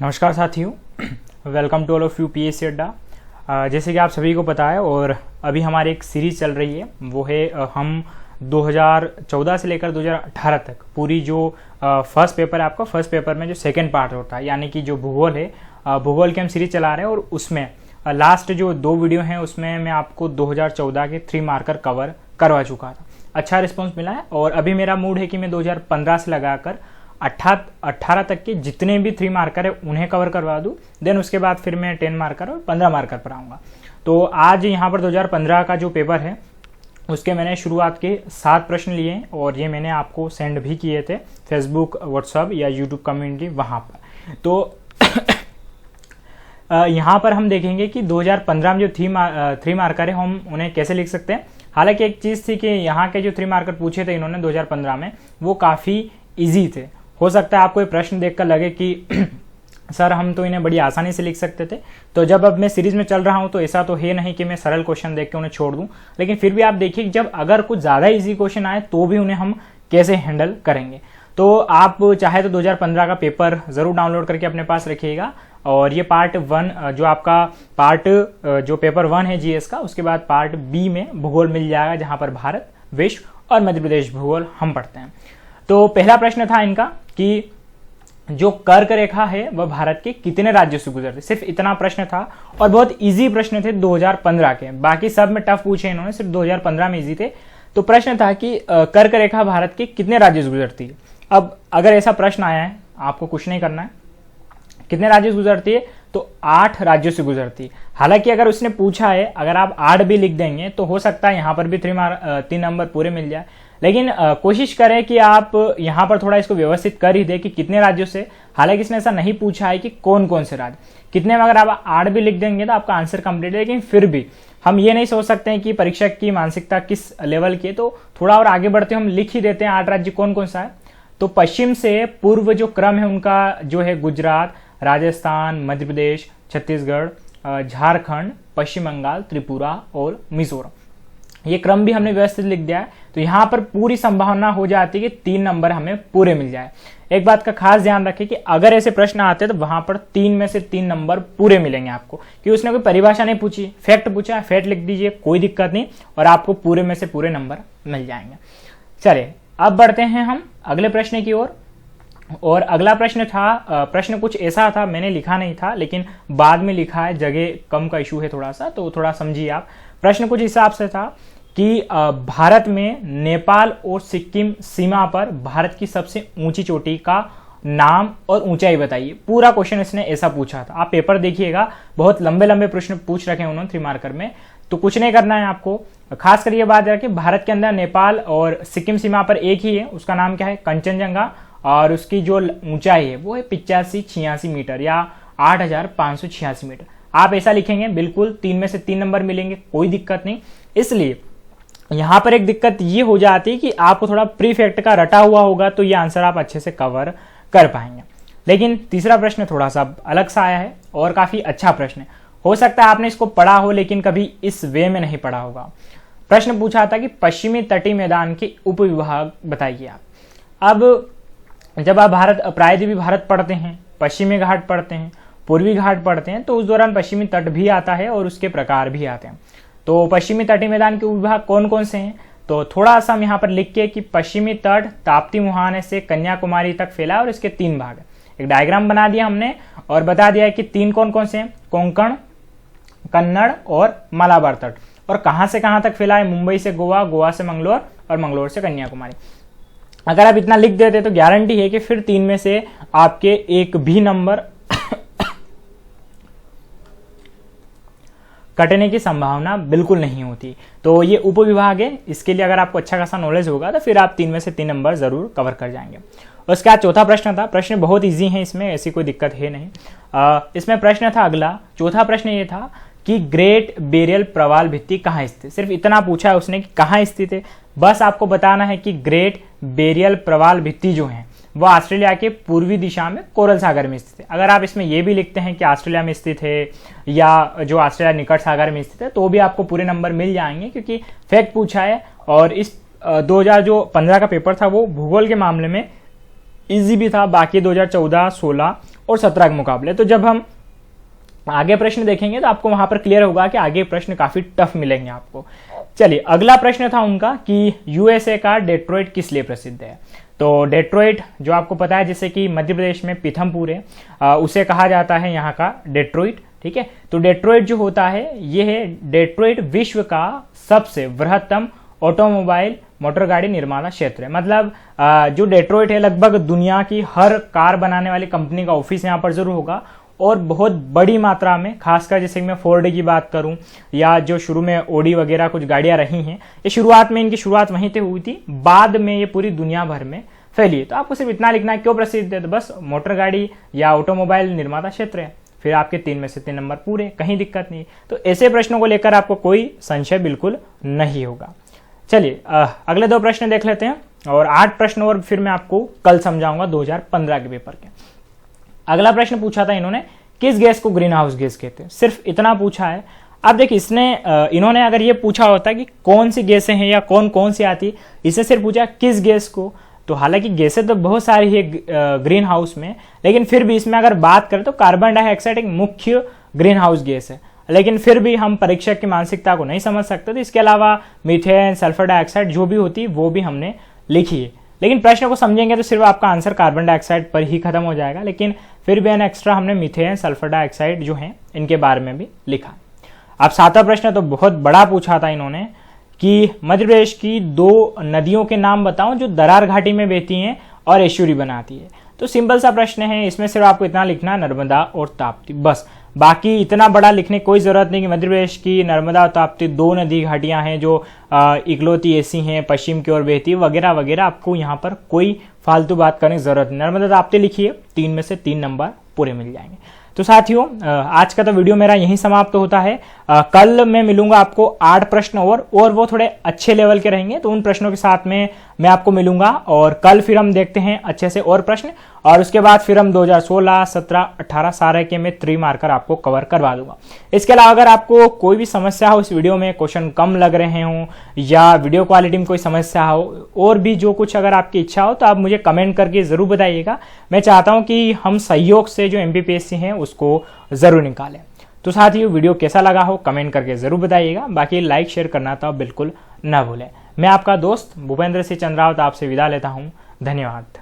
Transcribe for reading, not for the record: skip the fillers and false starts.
नमस्कार साथियों, welcome to all of you PSC Adda. जैसे कि आप सभी को पता है और अभी हमारी एक सीरीज़ चल रही है, वो है हम 2014 से लेकर 2018 तक पूरी जो फर्स्ट पेपर है आपका, फर्स्ट पेपर में जो सेकंड पार्ट होता है यानी कि जो भूगोल है, भूगोल की हम सीरीज चला रहे हैं। और उसमें लास्ट जो 2 वीडियो हैं उसमें मैं आपको 2014 के 3 मार्कर कवर करवा चुका था। अच्छा रिस्पॉन्स मिला है और अभी मेरा मूड है कि मैं 2015 से लगाकर 18 तक के जितने भी 3 मार्कर है उन्हें कवर करवा दूं। देन उसके बाद फिर मैं 10 मार्कर और 15 मार्कर पर आऊँगा। तो आज यहाँ पर 2015 का जो पेपर है उसके मैंने शुरुआत के 7 प्रश्न लिए और ये मैंने आपको सेंड भी किए थे फेसबुक, व्हाट्सअप या यूट्यूब कम्युनिटी वहाँ पर। तो यहाँ पर हम देखेंगे कि 2015 में जो 3 मार्कर है हम उन्हें कैसे लिख सकते हैं। हालांकि एक चीज़ थी कि यहाँ के जो 3 मार्कर पूछे थे इन्होंने 2015 में, वो काफ़ी ईजी थे। हो सकता है आपको ये प्रश्न देखकर लगे कि सर हम तो इन्हें बड़ी आसानी से लिख सकते थे। तो जब अब मैं सीरीज में चल रहा हूं तो ऐसा तो है नहीं कि मैं सरल क्वेश्चन देख के उन्हें छोड़ दूं, लेकिन फिर भी आप देखिए कि जब अगर कुछ ज़्यादा इजी क्वेश्चन आए तो भी उन्हें हम कैसे हैंडल करेंगे। तो आप चाहे तो 2015 का पेपर ज़रूर डाउनलोड करके अपने पास रखिएगा। और ये पार्ट 1 जो आपका जो पेपर 1 है जीएस का, उसके बाद पार्ट बी में भूगोल मिल जाएगा जहाँ पर भारत, विश्व और मध्य प्रदेश भूगोल हम पढ़ते हैं। तो पहला प्रश्न था इनका कि जो कर्क रेखा है वह भारत के कितने राज्यों से गुजरती। सिर्फ इतना प्रश्न था और बहुत इजी प्रश्न थे 2015 के। बाकी सब में टफ पूछे इन्होंने, सिर्फ 2015 में इजी थे। तो प्रश्न था कि कर्क रेखा भारत के कितने राज्यों से गुजरती है। अब अगर ऐसा प्रश्न आया है, आपको कुछ नहीं करना है, कितने राज्यों से गुजरती है तो 8 राज्यों से गुजरती है। हालांकि अगर उसने पूछा है, अगर आप 8 भी लिख देंगे तो हो सकता है यहां पर भी 3 नंबर पूरे मिल जाए। लेकिन कोशिश करें कि आप यहां पर थोड़ा इसको व्यवस्थित कर ही दे कि कितने राज्यों से। हालांकि इसने ऐसा नहीं पूछा है कि कौन कौन से राज्य कितने में, अगर आप 8 भी लिख देंगे तो आपका आंसर कंप्लीट है। लेकिन फिर भी हम ये नहीं सोच सकते हैं कि परीक्षक की मानसिकता किस लेवल की है, तो थोड़ा और आगे बढ़ते हम लिख ही देते हैं 8 राज्य कौन कौन सा है। तो पश्चिम से पूर्व जो क्रम है उनका जो है गुजरात, राजस्थान, मध्य प्रदेश, छत्तीसगढ़, झारखंड, पश्चिम बंगाल, त्रिपुरा और मिजोरम। ये क्रम भी हमने व्यवस्थित लिख दिया है। तो यहां पर पूरी संभावना हो जाती है कि 3 नंबर हमें पूरे मिल जाए। एक बात का खास ध्यान रखें कि अगर ऐसे प्रश्न आते हैं तो वहां पर 3 में से 3 नंबर पूरे मिलेंगे आपको, कि उसने कोई परिभाषा नहीं पूछी, फैक्ट पूछा, फैक्ट लिख दीजिए, कोई दिक्कत नहीं और आपको पूरे में से पूरे नंबर मिल जाएंगे। चलिए अब बढ़ते हैं हम अगले प्रश्न की ओर। और अगला प्रश्न था, प्रश्न कुछ ऐसा था, मैंने लिखा नहीं था लेकिन बाद में लिखा है, जगह कम का इशू है थोड़ा सा, तो थोड़ा समझिए आप। प्रश्न कुछ हिसाब से था कि भारत में नेपाल और सिक्किम सीमा पर भारत की सबसे ऊंची चोटी का नाम और ऊंचाई बताइए। पूरा क्वेश्चन इसने ऐसा पूछा था। आप पेपर देखिएगा, बहुत लंबे लंबे प्रश्न पूछ रखे हैं उन्होंने 3 मार्कर में। तो कुछ नहीं करना है आपको, खास कर ये बात है कि भारत के अंदर नेपाल और सिक्किम सीमा पर एक ही है, उसका नाम क्या है, कंचनजंगा, और उसकी जो ऊंचाई है वो है 85-86 मीटर या 8586 मीटर। आप ऐसा लिखेंगे, बिल्कुल 3 में से 3 नंबर मिलेंगे, कोई दिक्कत नहीं। इसलिए यहां पर एक दिक्कत ये हो जाती है कि आपको थोड़ा प्रीफेक्ट का रटा हुआ होगा तो ये आंसर आप अच्छे से कवर कर पाएंगे। लेकिन तीसरा प्रश्न थोड़ा सा अलग सा आया है और काफी अच्छा प्रश्न है। हो सकता है आपने इसको पढ़ा हो लेकिन कभी इस वे में नहीं पढ़ा होगा। प्रश्न पूछा था कि पश्चिमी तटीय मैदान के उपविभाग बताइए आप। अब जब आप प्रायद्वीपीय भारत पढ़ते हैं, पश्चिमी घाट पढ़ते हैं, पूर्वी घाट पढ़ते हैं, तो उस दौरान पश्चिमी तट भी आता है और उसके प्रकार भी आते हैं। तो पश्चिमी तटीय मैदान के उपविभाग कौन कौन से हैं, तो थोड़ा सा हम यहाँ पर लिख के कि पश्चिमी तट ताप्ती मुहाने से कन्याकुमारी तक फैला और इसके 3 भाग है। एक डायग्राम बना दिया हमने और बता दिया है कि 3 कौन कौन से हैं, कोंकण, कन्नड़ और मालाबार तट। और कहां से कहां तक फैला है, मुंबई से गोवा, गोवा से मंगलोर और मंगलोर से कन्याकुमारी। अगर आप इतना लिख देते तो गारंटी है कि फिर 3 में से आपके एक भी नंबर कटने की संभावना बिल्कुल नहीं होती। तो ये उपविभाग है, इसके लिए अगर आपको अच्छा खासा नॉलेज होगा तो फिर आप 3 में से 3 नंबर जरूर कवर कर जाएंगे। उसके बाद चौथा प्रश्न था, प्रश्न बहुत इजी है, इसमें ऐसी कोई दिक्कत है नहीं। इसमें प्रश्न था अगला, चौथा प्रश्न ये था कि ग्रेट बेरियल प्रवाल भित्ति कहाँ स्थित है। सिर्फ इतना पूछा है उसने कि कहाँ स्थित है, बस आपको बताना है कि ग्रेट बेरियल प्रवाल भित्ति जो है वह ऑस्ट्रेलिया के पूर्वी दिशा में कोरल सागर में स्थित है। अगर आप इसमें यह भी लिखते हैं कि ऑस्ट्रेलिया में स्थित है या जो ऑस्ट्रेलिया निकट सागर में स्थित है तो भी आपको पूरे नंबर मिल जाएंगे, क्योंकि फैक्ट पूछा है। और इस 2015 का पेपर था वो भूगोल के मामले में इजी भी था। बाकी 2014, 16 और 17 के मुकाबले। तो जब हम आगे प्रश्न देखेंगे तो आपको वहां पर क्लियर होगा कि आगे प्रश्न काफी टफ मिलेंगे आपको। चलिए, अगला प्रश्न था उनका कि यूएसए का डेट्रॉइट किस लिए प्रसिद्ध है। तो डेट्रॉइट जो आपको पता है, जैसे कि मध्य प्रदेश में पीथमपुर है, उसे कहा जाता है यहाँ का डेट्रॉइट। ठीक है, तो डेट्रॉइट जो होता है ये है, डेट्रॉइट विश्व का सबसे बृहत्तम ऑटोमोबाइल मोटर गाड़ी निर्माता क्षेत्र है। मतलब जो डेट्रॉइट है, लगभग दुनिया की हर कार बनाने वाली कंपनी का ऑफिस यहाँ पर जरूर होगा, और बहुत बड़ी मात्रा में, खासकर जैसे कि मैं फोर्ड की बात करूं या जो शुरू में ओडी वगैरह कुछ गाड़ियां रही हैं, ये शुरुआत में इनकी शुरुआत वहीं से हुई थी, बाद में ये पूरी दुनिया भर में फैली है। तो आपको सिर्फ इतना लिखना है क्यों प्रसिद्ध है, तो बस मोटर गाड़ी या ऑटोमोबाइल निर्माता क्षेत्र है, फिर आपके 3 में से 3 नंबर पूरे, कहीं दिक्कत नहीं। तो ऐसे प्रश्नों को लेकर आपको कोई संशय बिल्कुल नहीं होगा। चलिए अगले 2 प्रश्न देख लेते हैं, और 8 प्रश्न और फिर मैं आपको कल समझाऊंगा 2015 के पेपर के। अगला प्रश्न पूछा था इन्होंने, किस गैस को ग्रीन हाउस गैस कहते हैं, सिर्फ इतना पूछा है। अब देखिए, इन्होंने अगर ये पूछा होता कि कौन सी गैसें हैं या कौन कौन सी आती, इसे सिर्फ पूछा किस गैस को, तो हालांकि गैसें तो बहुत सारी है ग्रीन हाउस में, लेकिन फिर भी इसमें अगर बात करें तो कार्बन डाइऑक्साइड एक मुख्य ग्रीन हाउस गैस है। लेकिन फिर भी हम परीक्षक की मानसिकता को नहीं समझ सकते, तो इसके अलावा मीथेन, सल्फर डाइऑक्साइड जो भी होती है वो भी हमने लिखी है। लेकिन प्रश्न को समझेंगे तो सिर्फ आपका आंसर कार्बन डाइऑक्साइड पर ही खत्म हो जाएगा, लेकिन फिर भी एक्स्ट्रा हमने मीथेन, सल्फर डाइऑक्साइड जो है इनके बारे में भी लिखा। अब 7वां प्रश्न तो बहुत बड़ा पूछा था इन्होंने कि मध्य प्रदेश की 2 नदियों के नाम बताओ जो दरार घाटी में बहती हैं और एस्चुरी बनाती है। तो सिंपल सा प्रश्न है, इसमें सिर्फ आपको इतना लिखना है, नर्मदा और ताप्ती, बस। बाकी इतना बड़ा लिखने की कोई जरूरत नहीं कि मध्य प्रदेश की नर्मदा और ताप्ती 2 नदी घाटियां हैं जो इकलौती ऐसी हैं पश्चिम की ओर बहती है वगैरह वगैरह, आपको यहाँ पर कोई फालतू बात करने की जरूरत नहीं। नर्मदा ताप्ती लिखिए, 3 में से 3 नंबर पूरे मिल जाएंगे। तो साथियों, आज का तो वीडियो मेरा यहीं समाप्त होता है। कल मैं मिलूंगा आपको 8 प्रश्न और वो थोड़े अच्छे लेवल के रहेंगे, तो उन प्रश्नों के साथ में मैं आपको मिलूंगा, और कल फिर हम देखते हैं अच्छे से और प्रश्न, और उसके बाद फिर हम 2016, 17, 18 सारे के मैं 3 मार्कर आपको कवर करवा दूंगा। इसके अलावा अगर आपको कोई भी समस्या हो, इस वीडियो में क्वेश्चन कम लग रहे हों या वीडियो क्वालिटी में कोई समस्या हो, और भी जो कुछ अगर आपकी इच्छा हो, तो आप मुझे कमेंट करके जरूर बताइएगा। मैं चाहता हूं कि हम सहयोग से जो MPPSC हैं उसको जरूर निकालें। तो साथियों, वीडियो कैसा लगा हो कमेंट करके जरूर बताइएगा। बाकी लाइक शेयर करना तो बिल्कुल ना भूलें। मैं आपका दोस्त भूपेंद्र सिंह चंद्रावत आपसे विदा लेता हूं। धन्यवाद।